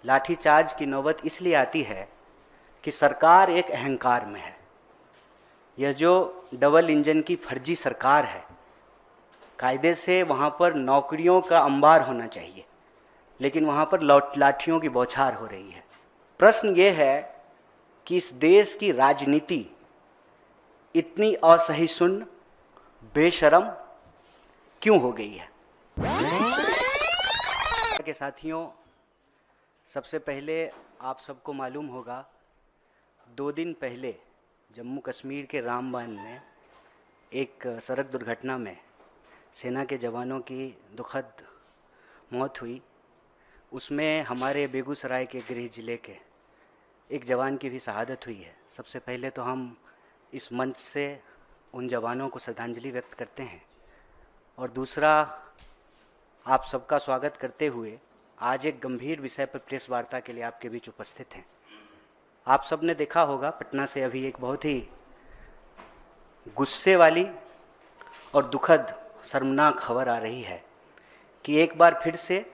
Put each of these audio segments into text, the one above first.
लाठीचार्ज की नौबत इसलिए आती है कि सरकार एक अहंकार में है। यह जो डबल इंजन की फर्जी सरकार है, कायदे से वहाँ पर नौकरियों का अंबार होना चाहिए, लेकिन वहाँ पर लाठियों की बौछार हो रही है। प्रश्न ये है कि इस देश की राजनीति इतनी असहिष्णु, बेशरम क्यों हो गई है। के साथियों, सबसे पहले आप सबको मालूम होगा 2 दिन पहले जम्मू कश्मीर के रामबन में एक सड़क दुर्घटना में सेना के जवानों की दुखद मौत हुई। उसमें हमारे बेगूसराय के गृह जिले के एक जवान की भी शहादत हुई है। सबसे पहले तो हम इस मंच से उन जवानों को श्रद्धांजलि व्यक्त करते हैं, और दूसरा आप सबका स्वागत करते हुए आज एक गंभीर विषय पर प्रेस वार्ता के लिए आपके बीच उपस्थित हैं। आप सब ने देखा होगा, पटना से अभी एक बहुत ही गुस्से वाली और दुखद शर्मनाक खबर आ रही है कि एक बार फिर से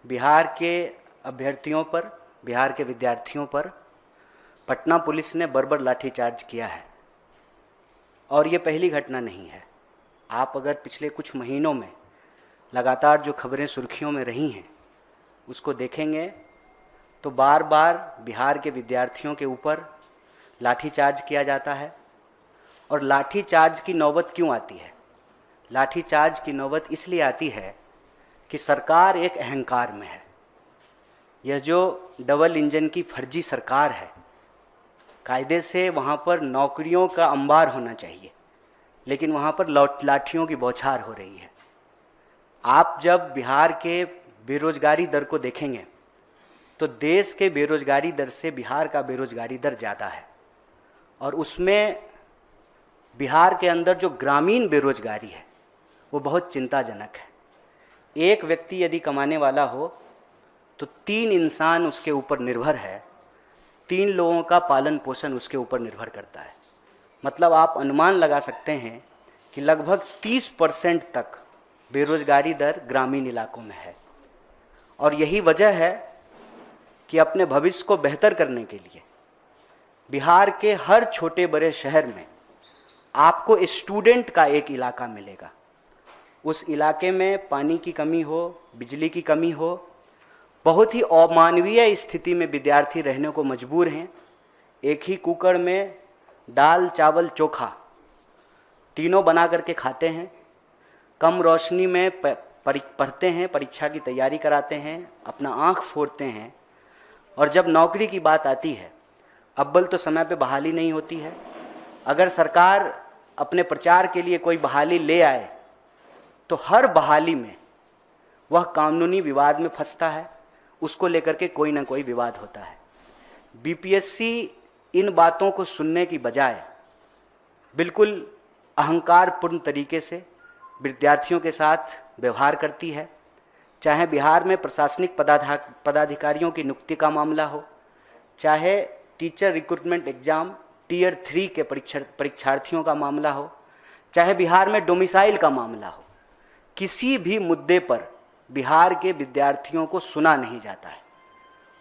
बिहार के अभ्यर्थियों पर, बिहार के विद्यार्थियों पर पटना पुलिस ने बर्बर लाठीचार्ज किया है। और ये पहली घटना नहीं है। आप अगर पिछले कुछ महीनों में लगातार जो खबरें सुर्खियों में रही हैं उसको देखेंगे तो बार बार बिहार के विद्यार्थियों के ऊपर लाठीचार्ज किया जाता है। और लाठीचार्ज की नौबत क्यों आती है? लाठीचार्ज की नौबत इसलिए आती है कि सरकार एक अहंकार में है। यह जो डबल इंजन की फर्जी सरकार है, कायदे से वहाँ पर नौकरियों का अंबार होना चाहिए, लेकिन वहाँ पर लाठियों की बौछार हो रही है। आप जब बिहार के बेरोजगारी दर को देखेंगे तो देश के बेरोजगारी दर से बिहार का बेरोजगारी दर ज़्यादा है, और उसमें बिहार के अंदर जो ग्रामीण बेरोजगारी है वो बहुत चिंताजनक है। एक व्यक्ति यदि कमाने वाला हो तो 3 इंसान उसके ऊपर निर्भर है, 3 लोगों का पालन पोषण उसके ऊपर निर्भर करता है। मतलब आप अनुमान लगा सकते हैं कि लगभग 30% तक बेरोजगारी दर ग्रामीण इलाकों में है। और यही वजह है कि अपने भविष्य को बेहतर करने के लिए बिहार के हर छोटे बड़े शहर में आपको स्टूडेंट का एक इलाका मिलेगा। उस इलाके में पानी की कमी हो, बिजली की कमी हो, बहुत ही अमानवीय स्थिति में विद्यार्थी रहने को मजबूर हैं। एक ही कुकर में दाल चावल चोखा तीनों बना करके खाते हैं, कम रोशनी में पढ़ते हैं, परीक्षा की तैयारी कराते हैं, अपना आँख फोड़ते हैं। और जब नौकरी की बात आती है, अव्वल तो समय पे बहाली नहीं होती है। अगर सरकार अपने प्रचार के लिए कोई बहाली ले आए तो हर बहाली में वह कानूनी विवाद में फंसता है, उसको लेकर के कोई ना कोई विवाद होता है। बीपीएससी इन बातों को सुनने की बजाय बिल्कुल अहंकारपूर्ण तरीके से विद्यार्थियों के साथ व्यवहार करती है। चाहे बिहार में प्रशासनिक पदाधिकारियों की नियुक्ति का मामला हो, चाहे टीचर रिक्रूटमेंट एग्जाम टियर 3 के परीक्षार्थियों का मामला हो, चाहे बिहार में डोमिसाइल का मामला हो, किसी भी मुद्दे पर बिहार के विद्यार्थियों को सुना नहीं जाता है।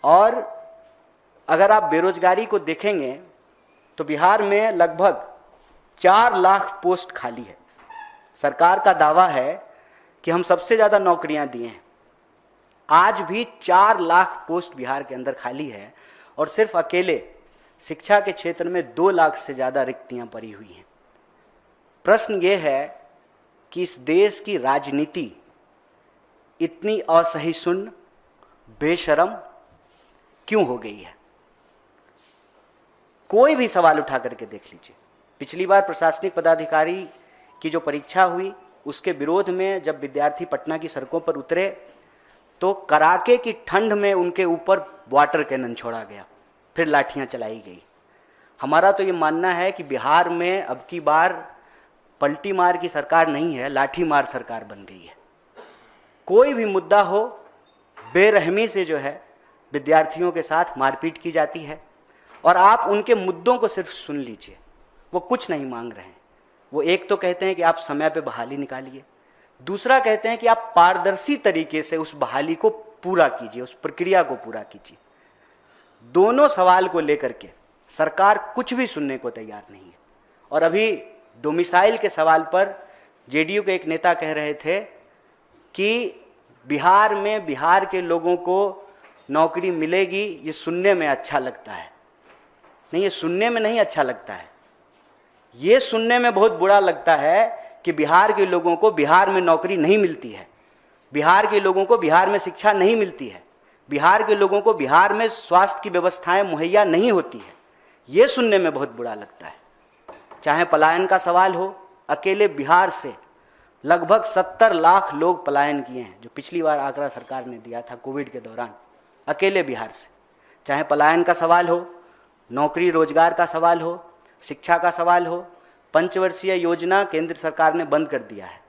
और अगर आप बेरोजगारी को देखेंगे तो बिहार में लगभग 4 लाख पोस्ट खाली है। सरकार का दावा है कि हम सबसे ज़्यादा नौकरियां दिए हैं। आज भी 4 लाख पोस्ट बिहार के अंदर खाली है, और सिर्फ अकेले शिक्षा के क्षेत्र में 2 लाख से ज़्यादा रिक्तियां पड़ी हुई हैं। प्रश्न ये है कि इस देश की राजनीति इतनी असहिष्णु, बेशरम क्यों हो गई है। कोई भी सवाल उठा करके देख लीजिए। पिछली बार प्रशासनिक पदाधिकारी की जो परीक्षा हुई उसके विरोध में जब विद्यार्थी पटना की सड़कों पर उतरे तो कड़ाके की ठंड में उनके ऊपर वाटर कैनन छोड़ा गया, फिर लाठियां चलाई गई। हमारा तो ये मानना है कि बिहार में अब की बार पलटी मार की सरकार नहीं है, लाठी मार सरकार बन गई है। कोई भी मुद्दा हो, बेरहमी से जो है विद्यार्थियों के साथ मारपीट की जाती है। और आप उनके मुद्दों को सिर्फ सुन लीजिए, वो कुछ नहीं मांग रहे हैं। वो एक तो कहते हैं कि आप समय पे बहाली निकालिए, दूसरा कहते हैं कि आप पारदर्शी तरीके से उस बहाली को पूरा कीजिए, उस प्रक्रिया को पूरा कीजिए। दोनों सवाल को लेकर के सरकार कुछ भी सुनने को तैयार नहीं है। और अभी डोमिसाइल के सवाल पर जेडीयू के एक नेता कह रहे थे कि बिहार में बिहार के लोगों को नौकरी मिलेगी, ये सुनने में अच्छा लगता है। नहीं, ये सुनने में नहीं अच्छा लगता है, ये सुनने में बहुत बुरा लगता है कि बिहार के लोगों को बिहार में नौकरी नहीं मिलती है, बिहार के लोगों को बिहार में शिक्षा नहीं मिलती है, बिहार के लोगों को बिहार में स्वास्थ्य की व्यवस्थाएं मुहैया नहीं होती है। ये सुनने में बहुत बुरा लगता है। चाहे पलायन का सवाल हो, अकेले बिहार से लगभग 70 लाख लोग पलायन किए हैं, जो पिछली बार आंकड़ा सरकार ने दिया था कोविड के दौरान, अकेले बिहार से। चाहे पलायन का सवाल हो, नौकरी रोजगार का सवाल हो, शिक्षा का सवाल हो, पंचवर्षीय योजना केंद्र सरकार ने बंद कर दिया है,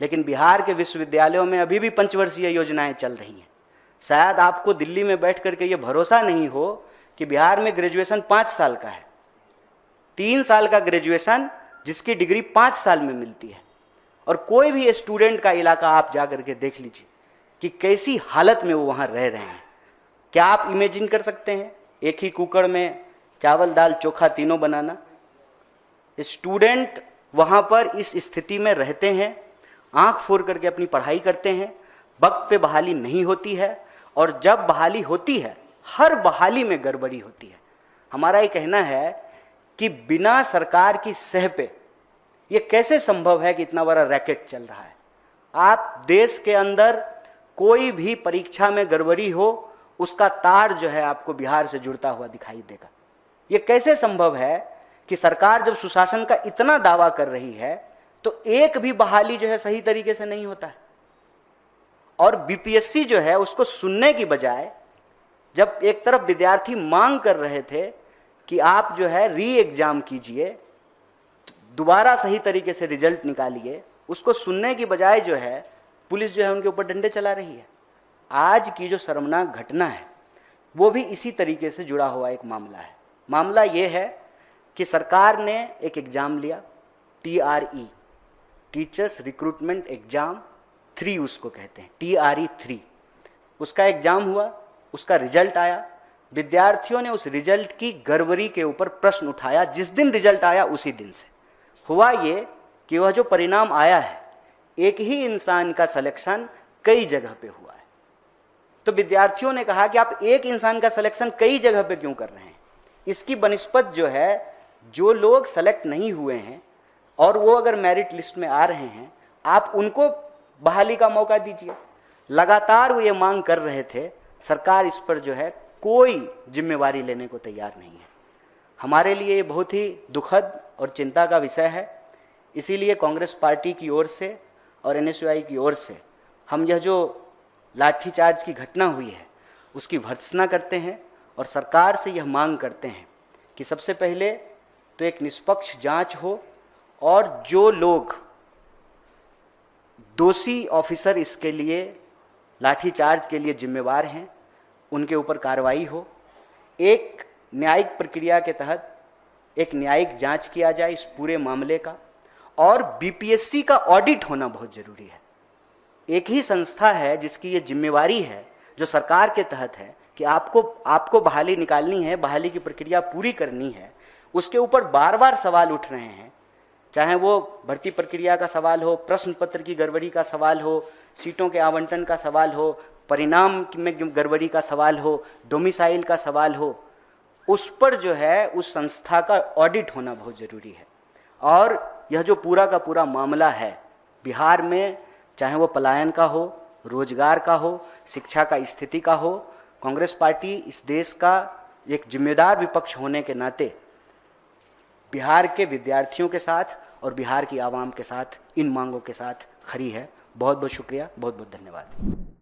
लेकिन बिहार के विश्वविद्यालयों में अभी भी पंचवर्षीय योजनाएं चल रही हैं। शायद आपको दिल्ली में बैठ करके ये भरोसा नहीं हो कि बिहार में ग्रेजुएशन 5 साल का है, 3 साल का ग्रेजुएशन जिसकी डिग्री 5 साल में मिलती है। और कोई भी स्टूडेंट का इलाका आप जा करके देख लीजिए कि कैसी हालत में वो वहाँ रह रहे हैं। क्या आप इमेजिन कर सकते हैं एक ही कुकर में चावल दाल चोखा तीनों बनाना? स्टूडेंट वहाँ पर इस स्थिति में रहते हैं, आंख फोड़ करके अपनी पढ़ाई करते हैं, वक्त पे बहाली नहीं होती है, और जब बहाली होती है हर बहाली में गड़बड़ी होती है। हमारा ये कहना है कि बिना सरकार की सह पे ये कैसे संभव है कि इतना बड़ा रैकेट चल रहा है। आप देश के अंदर कोई भी परीक्षा में गड़बड़ी हो, उसका तार जो है आपको बिहार से जुड़ता हुआ दिखाई देगा। ये कैसे संभव है कि सरकार जब सुशासन का इतना दावा कर रही है तो एक भी बहाली जो है सही तरीके से नहीं होता है। और बीपीएससी जो है उसको सुनने की बजाय, जब एक तरफ विद्यार्थी मांग कर रहे थे कि आप जो है री एग्जाम कीजिए, दोबारा सही तरीके से रिजल्ट निकालिए, उसको सुनने की बजाय जो है पुलिस जो है उनके ऊपर डंडे चला रही है। आज की जो शर्मनाक घटना है वो भी इसी तरीके से जुड़ा हुआ एक मामला है। मामला ये है कि सरकार ने एक एग्ज़ाम लिया, TRE, टीचर्स रिक्रूटमेंट एग्ज़ाम 3 उसको कहते हैं, TRE 3। उसका एग्ज़ाम हुआ, उसका रिजल्ट आया, विद्यार्थियों ने उस रिजल्ट की गड़बड़ी के ऊपर प्रश्न उठाया। जिस दिन रिजल्ट आया उसी दिन से हुआ ये कि वह जो परिणाम आया है, एक ही इंसान का सिलेक्शन कई जगह पे हुआ है। तो विद्यार्थियों ने कहा कि आप एक इंसान का सिलेक्शन कई जगह पे क्यों कर रहे हैं? इसकी बनिस्बत जो है, जो लोग सेलेक्ट नहीं हुए हैं और वो अगर मेरिट लिस्ट में आ रहे हैं, आप उनको बहाली का मौका दीजिए। लगातार वो ये मांग कर रहे थे, सरकार इस पर जो है कोई जिम्मेवारी लेने को तैयार नहीं है। हमारे लिए ये बहुत ही दुखद और चिंता का विषय है। इसीलिए कांग्रेस पार्टी की ओर से और NSUI की ओर से हम यह जो लाठीचार्ज की घटना हुई है उसकी भर्त्सना करते हैं और सरकार से यह मांग करते हैं कि सबसे पहले तो एक निष्पक्ष जांच हो और जो लोग दोषी ऑफिसर इसके लिए लाठीचार्ज के लिए जिम्मेवार हैं उनके ऊपर कार्रवाई हो। एक न्यायिक प्रक्रिया के तहत एक न्यायिक जांच किया जाए इस पूरे मामले का, और बीपीएससी का ऑडिट होना बहुत ज़रूरी है। एक ही संस्था है जिसकी ये जिम्मेवारी है, जो सरकार के तहत है कि आपको बहाली निकालनी है, बहाली की प्रक्रिया पूरी करनी है। उसके ऊपर बार बार सवाल उठ रहे हैं, चाहे वो भर्ती प्रक्रिया का सवाल हो, प्रश्न पत्र की गड़बड़ी का सवाल हो, सीटों के आवंटन का सवाल हो, परिणाम में गड़बड़ी का सवाल हो, डोमिसाइल का सवाल हो। उस पर जो है उस संस्था का ऑडिट होना बहुत ज़रूरी है। और यह जो पूरा का पूरा मामला है बिहार में, चाहे वो पलायन का हो, रोजगार का हो, शिक्षा का स्थिति का हो, कांग्रेस पार्टी इस देश का एक जिम्मेदार विपक्ष होने के नाते बिहार के विद्यार्थियों के साथ और बिहार की आवाम के साथ इन मांगों के साथ खड़ी है। बहुत बहुत शुक्रिया, बहुत बहुत धन्यवाद।